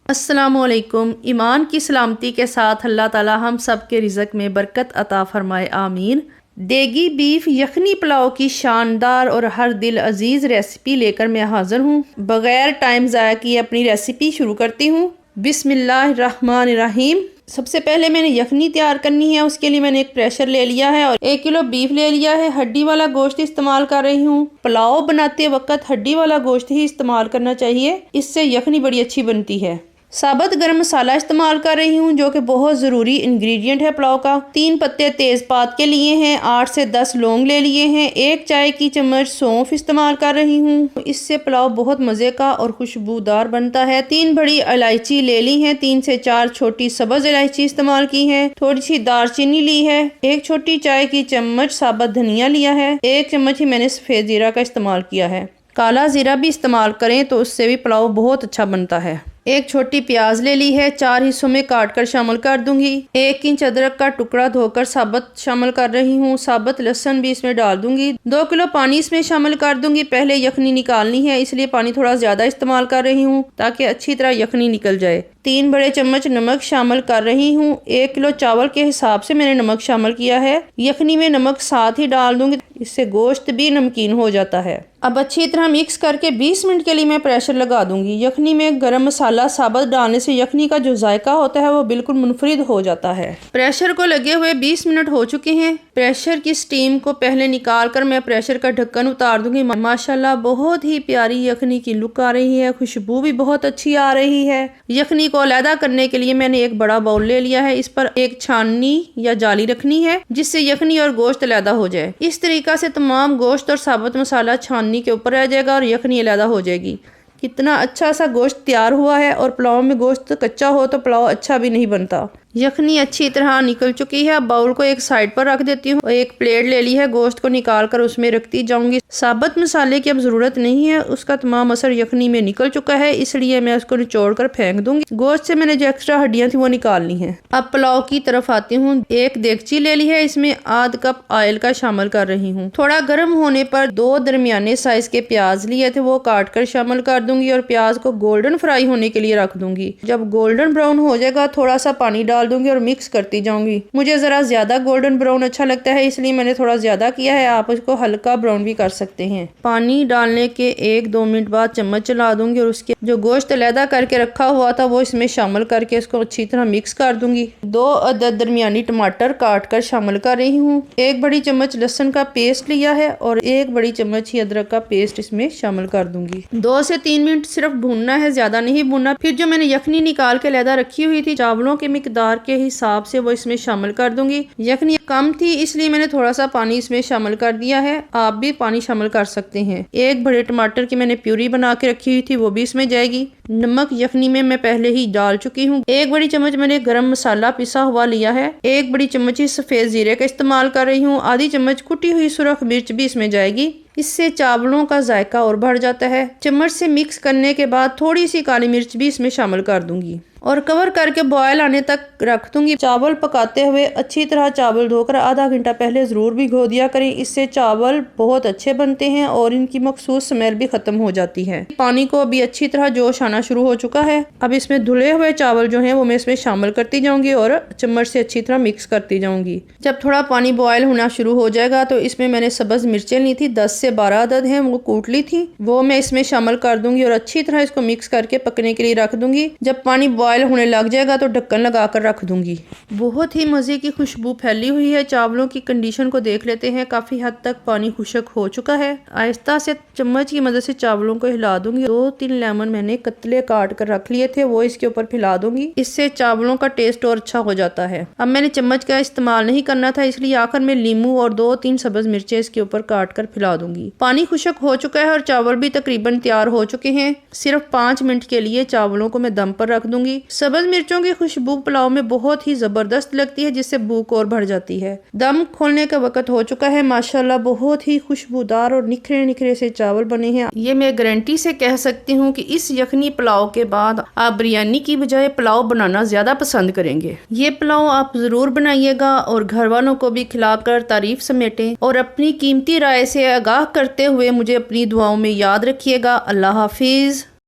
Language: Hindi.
अस्सलामुअलैकुम। ईमान की सलामती के साथ अल्लाह ताला हम सब के रिज़्क़ में बरकत अता फरमाए, आमीन। देगी बीफ यखनी पुलाव की शानदार और हर दिल अजीज़ रेसिपी लेकर मैं हाज़िर हूँ। बग़ैर टाइम ज़ाया किए अपनी रेसिपी शुरू करती हूँ। बिस्मिल्लाहिर्रहमानिर्रहीम। सबसे पहले मैंने यखनी तैयार करनी है। उसके लिए मैंने एक प्रेशर ले लिया है और 1 किलो बीफ ले लिया है। हड्डी वाला गोश्त इस्तेमाल कर रही हूँ। पुलाव बनाते वक्त हड्डी वाला गोश्त ही इस्तेमाल करना चाहिए, इससे यखनी बड़ी अच्छी बनती है। साबुत गरम मसाला इस्तेमाल कर रही हूँ जो कि बहुत ज़रूरी इंग्रेडिएंट है पुलाव का। 3 पत्ते तेज़पात के लिए हैं, 8 से 10 लौंग ले लिए हैं, 1 चाय की चम्मच सौंफ इस्तेमाल कर रही हूँ। इससे पुलाव बहुत मज़े का और खुशबूदार बनता है। 3 बड़ी इलायची ले ली हैं, 3 से 4 छोटी सब्ज़ इलायची इस्तेमाल की है, थोड़ी सी दालचीनी ली है, 1 छोटी चाय की चम्मच साबुत धनिया लिया है, 1 चम्मच ही मैंने सफ़ेद ज़ीरा का इस्तेमाल किया है। काला ज़ीरा भी इस्तेमाल करें तो उससे भी पुलाव बहुत अच्छा बनता है। 1 छोटी प्याज ले ली है, 4 हिस्सों में काट कर शामिल कर दूंगी। 1 इंच अदरक का टुकड़ा धोकर साबुत शामिल कर रही हूँ। साबुत लहसुन भी इसमें डाल दूंगी। 2 किलो पानी इसमें शामिल कर दूंगी। पहले यखनी निकालनी है, इसलिए पानी थोड़ा ज्यादा इस्तेमाल कर रही हूँ ताकि अच्छी तरह यखनी निकल जाए। 3 बड़े चम्मच नमक शामिल कर रही हूँ। 1 किलो चावल के हिसाब से मैंने नमक शामिल किया है। यखनी में नमक साथ ही डाल दूंगी, इससे गोश्त भी नमकीन हो जाता है। अब अच्छी तरह मिक्स करके 20 मिनट के लिए मैं प्रेशर लगा दूंगी। यखनी में गरम मसाला साबुत डालने से यखनी का जो जायका होता है वो बिल्कुल मुनफरिद हो जाता है। प्रेशर को लगे हुए 20 मिनट हो चुके हैं। प्रेशर की स्टीम को पहले निकाल कर मैं प्रेशर का ढक्कन उतार दूंगी। माशाल्लाह बहुत ही प्यारी यखनी की लुक आ रही है, खुशबू भी बहुत अच्छी आ रही है। यखनी को अलहदा करने के लिए मैंने एक बड़ा बाउल ले लिया है। इस पर एक छाननी या जाली रखनी है जिससे यखनी और गोश्त अलहदा हो जाए। इस तरीका से तमाम गोश्त और साबुत मसाला छाननी के ऊपर रह जाएगा और यखनी अलहदा हो जाएगी। कितना अच्छा सा गोश्त तैयार हुआ है। और पुलाव में गोश्त कच्चा हो तो पुलाव अच्छा भी नहीं बनता। यखनी अच्छी तरह निकल चुकी है। अब बाउल को एक साइड पर रख देती हूँ। एक प्लेट ले ली है, गोश्त को निकाल कर उसमें रखती जाऊंगी। साबुत मसाले की अब जरूरत नहीं है, उसका तमाम असर यखनी में निकल चुका है, इसलिए मैं उसको निचोड़ कर फेंक दूंगी। गोश्त से मैंने जो एक्स्ट्रा हड्डियां थी वो निकालनी है। अब पुलाव की तरफ आती हूँ। एक देगची ले ली है, इसमें आध कप ऑयल का शामिल कर रही हूँ। थोड़ा गर्म होने पर 2 दरमियाने साइज के प्याज लिए थे वो काट कर शामिल कर दूंगी और प्याज को गोल्डन फ्राई होने के लिए रख दूंगी। जब गोल्डन ब्राउन हो जाएगा थोड़ा सा पानी डाल दूंगी और मिक्स करती जाऊंगी। मुझे जरा ज्यादा गोल्डन ब्राउन अच्छा लगता है, इसलिए मैंने थोड़ा ज्यादा किया है। आप इसको हल्का ब्राउन भी कर सकते हैं। पानी डालने के 1-2 मिनट बाद चम्मच चला दूंगी और उसके जो गोश्त अलहदा करके रखा हुआ था वो इसमें शामिल करके इसको अच्छी तरह मिक्स कर दूंगी। 2 अदद दरमियानी टमाटर काट कर शामिल कर रही हूँ। 1 बड़ी चम्मच लहसुन का पेस्ट लिया है और 1 बड़ी चम्मच ही अदरक का पेस्ट इसमें शामिल कर दूंगी। 2 से 3 मिनट सिर्फ भूनना है, ज्यादा नहीं भूनना। फिर जो मैंने यखनी निकाल के अलहदा रखी हुई थी चावलों के मिकदार के हिसाब से वो इसमें शामिल कर दूंगी। यखनी कम थी इसलिए मैंने थोड़ा सा पानी इसमें शामिल कर दिया है, आप भी पानी शामिल कर सकते हैं। 1 बड़े टमाटर की मैंने प्यूरी बना के रखी हुई थी वो भी इसमें जाएगी। नमक यखनी में मैं पहले ही डाल चुकी हूँ। 1 बड़ी चम्मच मैंने गरम मसाला पिसा हुआ लिया है। 1 बड़ी चम्मच ही सफेद जीरे का इस्तेमाल कर रही हूँ। आधी चम्मच कुटी हुई सुरख मिर्च भी इसमें जाएगी, इससे चावलों का जायका और बढ़ जाता है। चम्मच से मिक्स करने के बाद थोड़ी सी काली मिर्च भी इसमें शामिल कर दूंगी और कवर करके बॉयल आने तक रख दूंगी। चावल पकाते हुए अच्छी तरह चावल धोकर आधा घंटा पहले जरूर भिगो दिया करें, इससे चावल बहुत अच्छे बनते हैं और इनकी मखसूस स्मेल भी खत्म हो जाती है। पानी को अभी अच्छी तरह जोश आना शुरू हो चुका है। अब इसमें धुले हुए चावल जो हैं वो मैं इसमें शामिल करती जाऊंगी और चम्मच से अच्छी तरह मिक्स करती जाऊंगी। जब थोड़ा पानी बॉयल होना शुरू हो जाएगा तो इसमें मैंने सब्ज मिर्चें ली थी, 10 से 12 अदद हैं, वो कूट ली थी, वो मैं इसमें शामिल कर दूंगी और अच्छी तरह इसको मिक्स करके पकने के लिए रख दूंगी। जब पानी बॉयल होने लग जाएगा तो ढक्कन लगाकर रख दूंगी। बहुत ही मजे की खुशबू फैली हुई है। चावलों की कंडीशन को देख लेते हैं, काफी हद तक पानी खुश्क हो चुका है। आहिस्ता से चम्मच की मदद से चावलों को हिला दूंगी। 2-3 लेमन मैंने कतले काट कर रख लिए थे वो इसके ऊपर फैला दूंगी, इससे चावलों का टेस्ट और अच्छा हो जाता है। अब मैंने चम्मच का इस्तेमाल नहीं करना था, इसलिए आखिर में लीमू और 2-3 सब्ज मिर्चें इसके ऊपर काट कर फैला दूंगी। पानी खुश्क हो चुका है और चावल भी तकरीबन तैयार हो चुके हैं। सिर्फ 5 मिनट के लिए चावलों को मैं दम पर रख दूंगी। सब्ज मिर्चों की खुशबू पुलाव में बहुत ही जबरदस्त लगती है, जिससे भूख और बढ़ जाती है। दम खोलने का वक्त हो चुका है। माशाल्लाह बहुत ही खुशबूदार और निखरे निखरे से चावल बने हैं। ये मैं गारंटी से कह सकती हूँ कि इस यखनी पुलाव के बाद आप बिरयानी की बजाय पुलाव बनाना ज्यादा पसंद करेंगे। ये पुलाव आप जरूर बनाइएगा और घर वालों को भी खिलाकर तारीफ समेटें और अपनी कीमती राय से आगाह करते हुए मुझे अपनी दुआओं में याद रखिएगा। अल्लाह हाफिज।